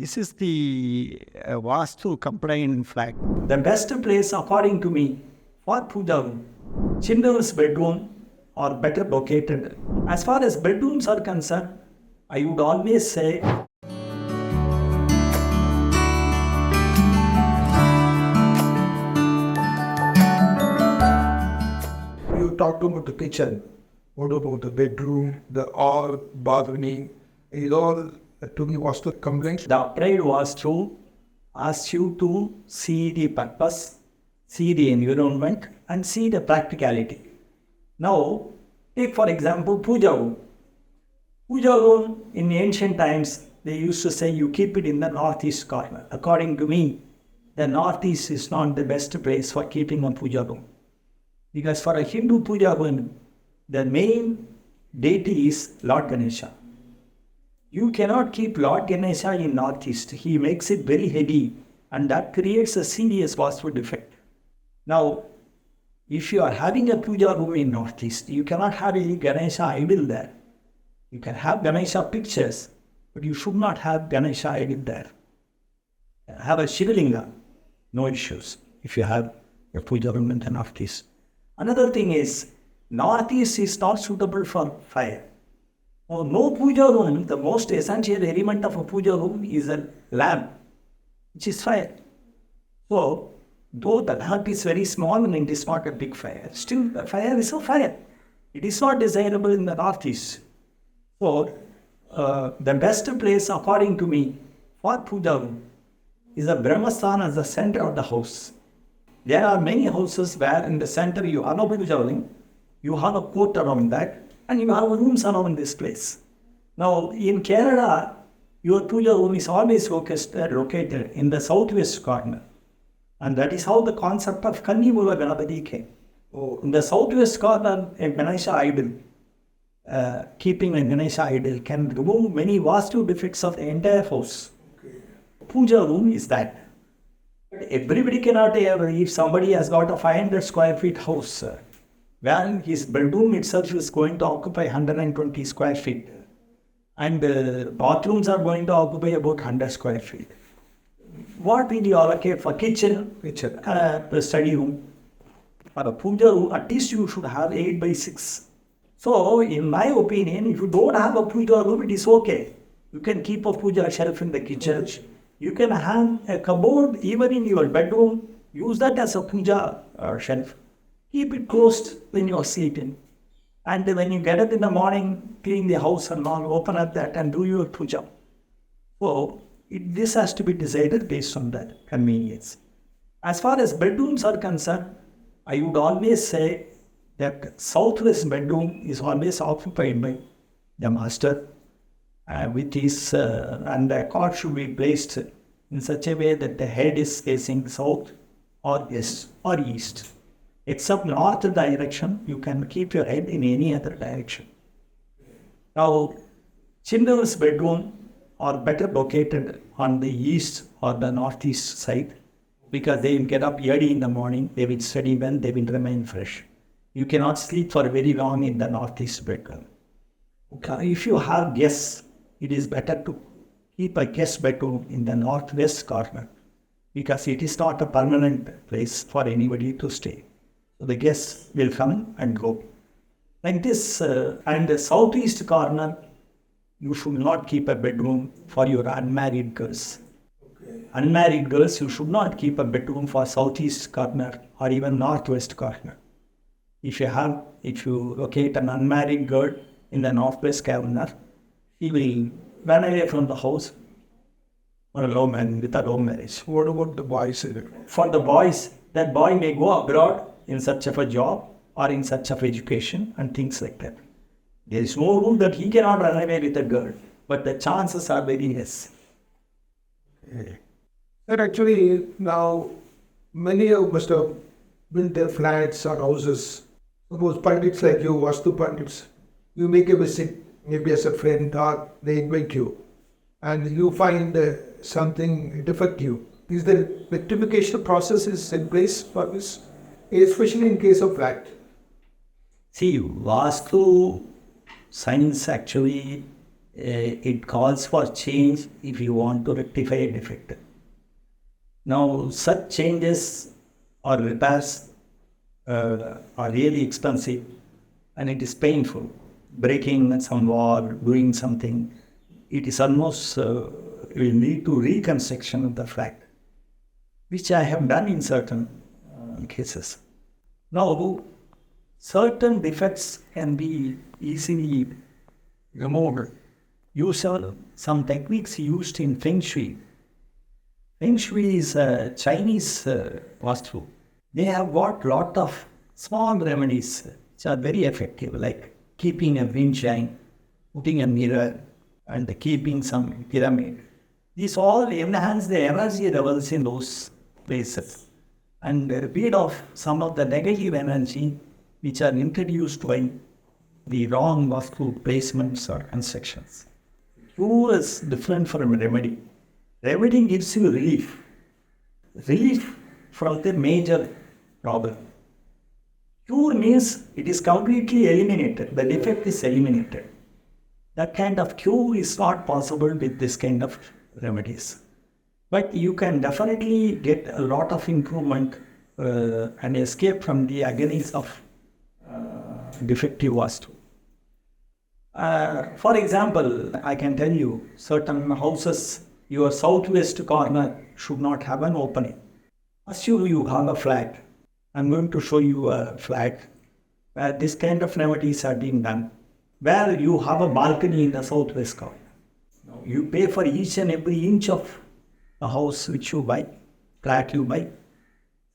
This is the Vaastu compliant flag. The best place, according to me, for puja room, children's bedroom are better located. As far as bedrooms are concerned, I would always say you talked about the kitchen. What about the bedroom, the hall, balcony? Is all to be Vastu complaints? the upgrade was to ask you to see the purpose, see the environment, and see the practicality. Now, take for example puja room. Puja room in ancient times, they used to say you keep it in the northeast corner. According to me, the northeast is not the best place for keeping a puja room. Because for a Hindu puja room, the main deity is Lord Ganesha. You cannot keep Lord Ganesha in northeast. He makes it very heavy, and that creates a serious Vastu defect. Now, if you are having a puja room in northeast, you cannot have any Ganesha idol there. You can have Ganesha pictures, but you should not have Ganesha idol there. Have a Shivalinga, no issues if you have a puja room in the northeast. Another thing is, northeast is not suitable for fire. No puja room, the most essential element of a puja room is a lamp, which is fire. So, though the lamp is very small and it is not a big fire, still the fire is a fire. It is not desirable in the northeast. So, the best place according to me for puja room is a Brahmasthana as the center of the house. There are many houses where in the center you have a puja room, you have a court around that, and you have rooms around this place. Now, in Kerala, your puja room is always located in the southwest corner. And that is how the concept of Kannimula Ganapati came. In the southwest corner, a Ganesha idol, keeping a Ganesha idol can remove many Vastu defects of the entire house. Puja room is that. But everybody cannot, if somebody has got a 500 square feet house, where his bedroom itself is going to occupy 120 square feet, and bathrooms are going to occupy about 100 square feet. What will you allocate for kitchen, the study room? For a puja room, at least you should have 8 by 6. So, in my opinion, if you don't have a puja room, it is okay. You can keep a puja shelf in the kitchen. You can have a cupboard even in your bedroom. Use that as a puja shelf. Keep it closed when you are sleeping. And when you get up in the morning, clean the house and all, open up that and do your puja. So, this has to be decided based on that convenience. As far as bedrooms are concerned, I would always say that southwest bedroom is always occupied by the master, with his, and the cot should be placed in such a way that the head is facing south or west or east. Except north direction, you can keep your head in any other direction. Now, children's bedroom are better located on the east or the northeast side because they will get up early in the morning, they will study well, they will remain fresh. You cannot sleep for very long in the northeast bedroom. If you have guests, it is better to keep a guest bedroom in the northwest corner because it is not a permanent place for anybody to stay. So the guests will come and go. Like this, and the southeast corner, you should not keep a bedroom for your unmarried girls. Unmarried girls, you should not keep a bedroom for southeast corner or even northwest corner. If you locate an unmarried girl in the northwest corner, she will run away from the house for a low man with a low marriage. What about the boys? For the boys, that boy may go abroad in search of a job or in search of education and things like that. There is no rule that he cannot run away with a girl, but the chances are very less. Sir, actually, now many of must have built their flats or houses. Suppose pundits like you, Vastu pundits, you make a visit, maybe as a friend, or they invite you, and you find something defective. Is the rectification process is in place for this, especially in case of that? See, Vastu science actually it calls for change if you want to rectify a defect. Now, such changes or repairs are really expensive and it is painful. Breaking some wall, doing something, it is almost will lead to reconstruction of the flat, which I have done in certain cases. Now, certain defects can be easily removed. Use some techniques used in Feng Shui. Feng Shui is a Chinese Vaastu. They have got lot of small remedies which are very effective, like keeping a wind chime, putting a mirror, and keeping some pyramid. These all enhance the energy levels in those places and rid of some of the negative energy which are introduced by the wrong Vastu placements or constructions. Cure is different from remedy. Remedy gives you relief from the major problem. Cure means it is completely eliminated, the defect is eliminated. That kind of cure is not possible with this kind of remedies. But you can definitely get a lot of improvement and escape from the agonies of defective Vastu. For example, I can tell you, certain houses, your southwest corner should not have an opening. Assume you have a flat. I'm going to show you a flat where this kind of remedies are being done, where you have a balcony in the southwest corner. Now, you pay for each and every inch of a house which you buy, flat you buy.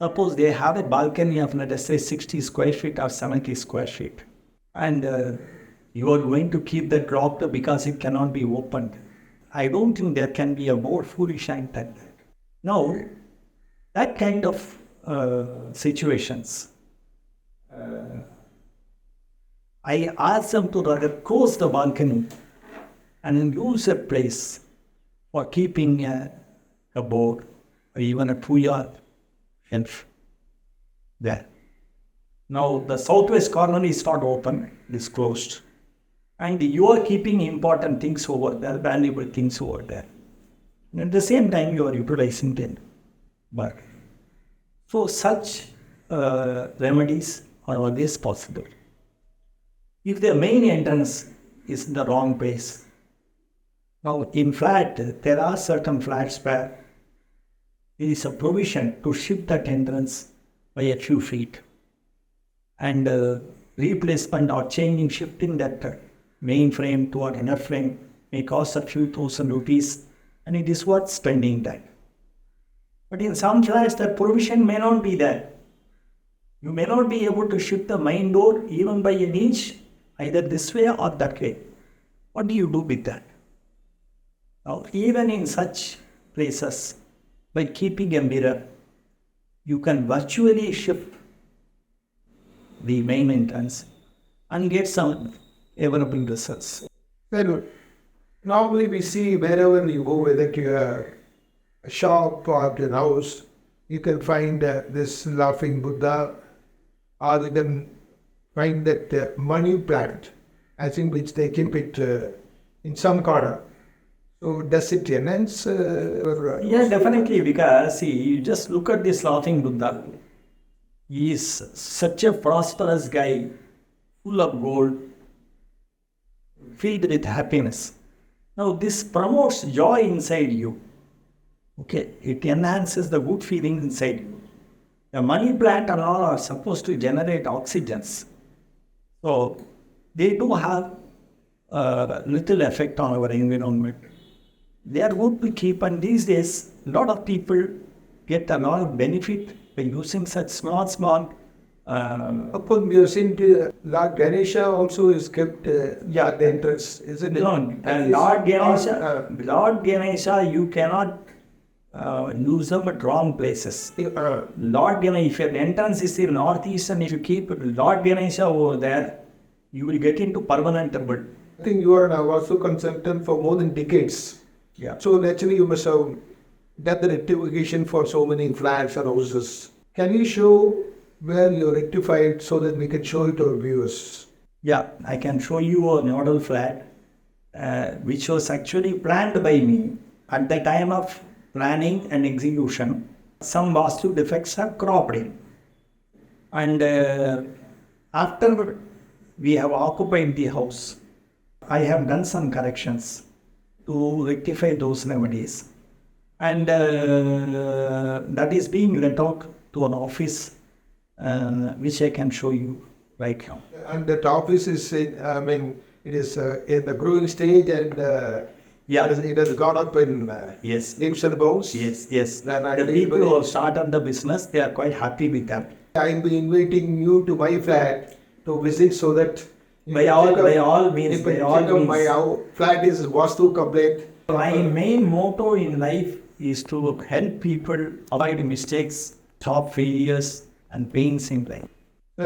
Suppose they have a balcony of, let us say, 60 square feet or 70 square feet. And you are going to keep that locked because it cannot be opened. I don't think there can be a more foolish act than that. Now, that kind of situations, I ask them to rather close the balcony and use a place for keeping a board or even a puja shelf there. Now, the southwest corner is not open, it is closed. And you are keeping important things over there, valuable things over there. And at the same time, you are utilizing them. But so such remedies are always possible. If the main entrance is in the wrong place, now in flat, there are certain flats where there is a provision to shift that entrance by a few feet. And replacement or changing, shifting that main frame to an inner frame may cost a few thousand rupees, and it is worth spending that. But in some flats, that provision may not be there. You may not be able to shift the main door even by an inch, either this way or that way. What do you do with that? Now, even in such places, by keeping a mirror, you can virtually shift the main entrance and get some favorable results. Very good. Normally we see wherever you go, whether to a shop or to a house, you can find this laughing Buddha, or you can find that money plant, as in which they keep it in some corner. So does it enhance? Yeah, definitely, because see, you just look at this laughing Buddha. He is such a prosperous guy, full of gold, filled with happiness. Now, this promotes joy inside you. Okay, it enhances the good feeling inside you. The money plant and all are supposed to generate oxygens. So, they do have little effect on our environment. They are good to keep, and these days, a lot of people get a lot of benefit by using such small Upon we have seen Lord Ganesha also is kept at the entrance, isn't it? Lord Ganesha, you cannot use them at wrong places. Lord Ganesha, if your entrance is in northeast and if you keep Lord Ganesha over there, you will get into permanent trouble. I think you are a Vastu consultant for more than decades. Yeah. So naturally you must have done the rectification for so many flats or houses. Can you show where you rectified so that we can show it to our viewers? Yeah, I can show you a model flat which was actually planned by me. At the time of planning and execution, some Vastu defects have cropped in. And after we have occupied the house, I have done some corrections to rectify those remedies. And that is being let out to an office, which I can show you right now. And that office is, it is in the growing stage, and it has gone up in Yes. leaps and bounds. Yes. Then I The believe people who have started the business, they are quite happy with that. I'll be inviting you to my flat to visit, so that By all means, my flat is Vastu complaint. My main motto in life is to help people avoid mistakes, stop failures, and pains in life.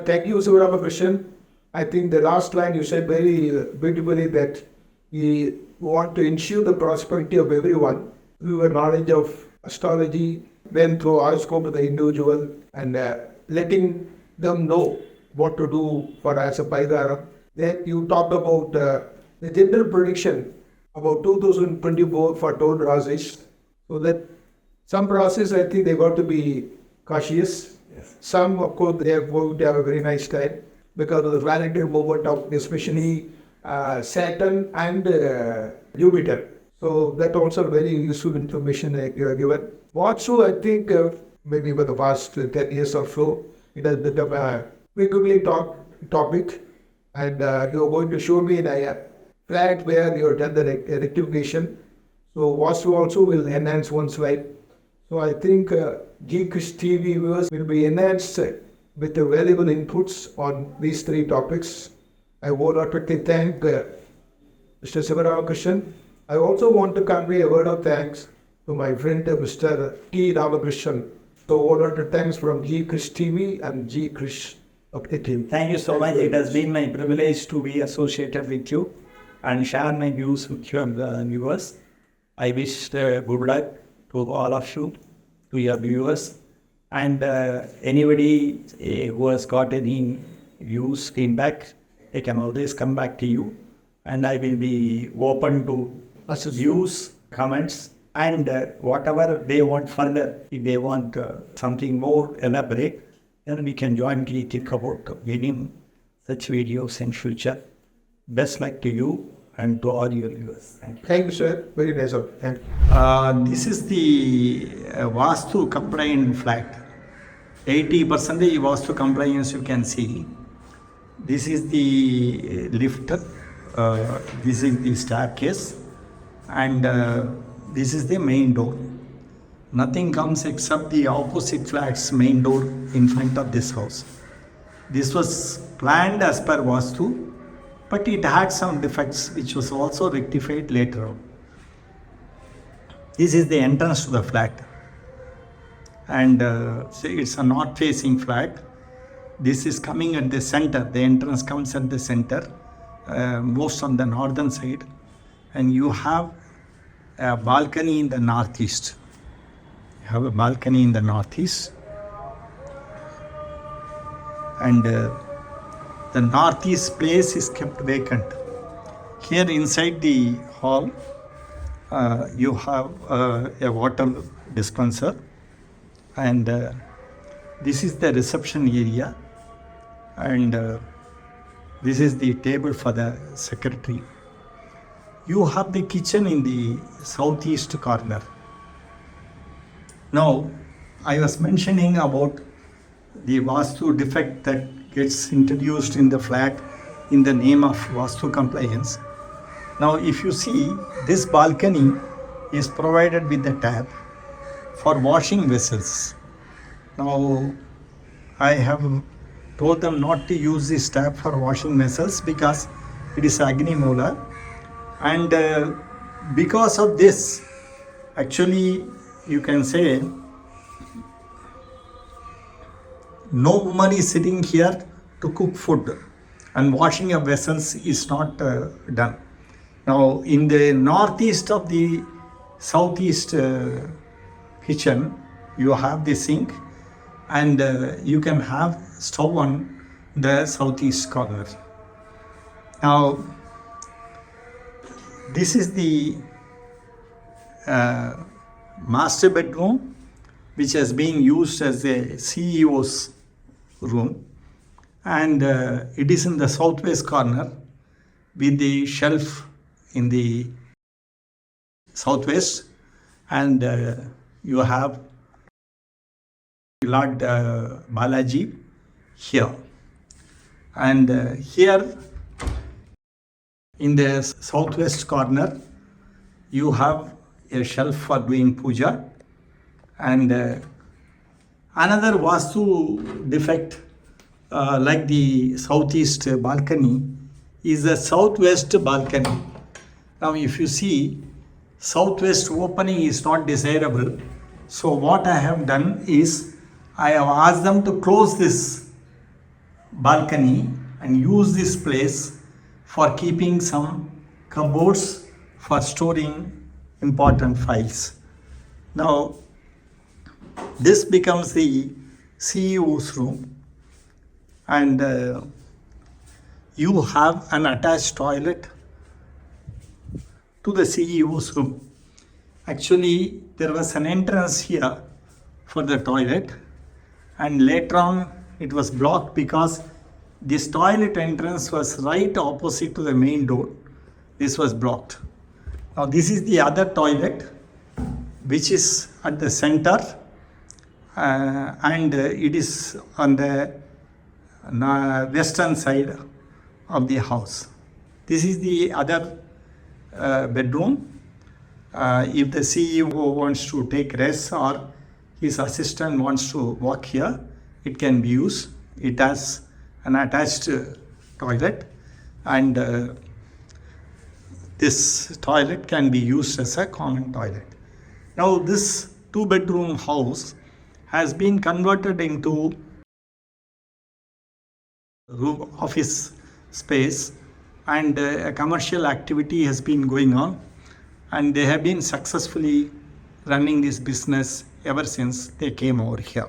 Thank you, Sivaramakrishnan. I think the last line you said very beautifully, that we want to ensure the prosperity of everyone through a knowledge of astrology, then through horoscope to the individual, and letting them know what to do for as a Paigara. Then you talked about the general prediction about 2024 for 12 rasis. So that some rasis, I think they got to be cautious. Yes. Some, of course, they are going to have a very nice time because of the planetary movement of especially Saturn and Jupiter. So that also very useful information you are given. Vaastu, I think maybe for the past 10 years or so, it has become a frequently talked topic, and you are going to show me in a flat where you have done the rectification. So Vaastu also will enhance one's life. So I think G-Krish TV viewers will be enhanced with the valuable inputs on these three topics. I wholeheartedly thank Mr. Sivaramakrishnan. I also want to convey a word of thanks to my friend Mr. T. Ramakrishnan. So wholehearted thanks from G-Krish TV and G-Krish of the team. Thank you so much. It has been my privilege to be associated with you and share my views with your viewers. I wish good luck to all of you, to your viewers, and anybody who has got any views, feedback, they can always come back to you, and I will be open to views, comments, and whatever they want further. If they want something more elaborate, then we can jointly think about getting such videos in future. Best luck to you and to all your viewers. Thank you. Thank you, sir. Very nice of you. Thank you. This is the Vaastu compliant flat. 80% Vaastu compliance you can see. This is the lift, this is the staircase, and this is the main door. Nothing comes except the opposite flat's main door in front of this house. This was planned as per Vaastu, but it had some defects which was also rectified later on. This is the entrance to the flat, and it's a north facing flat. This is coming at the center. The entrance comes at the center, most on the northern side, and you have a balcony in the northeast. You have a balcony in the northeast, and the northeast place is kept vacant. Here inside the hall, you have a water dispenser, and this is the reception area, and this is the table for the secretary. You have the kitchen in the southeast corner. Now, I was mentioning about the Vaastu defect that gets introduced in the flat in the name of Vaastu compliance. Now, if you see, this balcony is provided with the tap for washing vessels. Now, I have told them not to use this tap for washing vessels because it is Agni Mula, and because of this, actually, you can say no woman is sitting here to cook food, and washing of vessels is not done. Now, in the northeast of the southeast kitchen, you have the sink, and you can have stove on the southeast corner. Now, This is the master bedroom, which has been used as a CEO's room, and it is in the southwest corner with the shelf in the southwest, and you have Lord Balaji here, and here in the southwest corner you have a shelf for doing puja. And another Vastu defect, like the southeast balcony, is the southwest balcony. Now if you see, southwest opening is not desirable. So what I have done is, I have asked them to close this balcony and use this place for keeping some cupboards for storing important files. Now this becomes the CEO's room, and you have an attached toilet to the CEO's room. Actually, there was an entrance here for the toilet, and later on it was blocked because this toilet entrance was right opposite to the main door. This was blocked. Now this is the other toilet, which is at the center, and it is on the western side of the house. This is the other bedroom. If the CEO wants to take rest or his assistant wants to walk here, it can be used. It has an attached toilet, and this toilet can be used as a common toilet. Now this 2-bedroom house has been converted into room office space, and a commercial activity has been going on, and they have been successfully running this business ever since they came over here.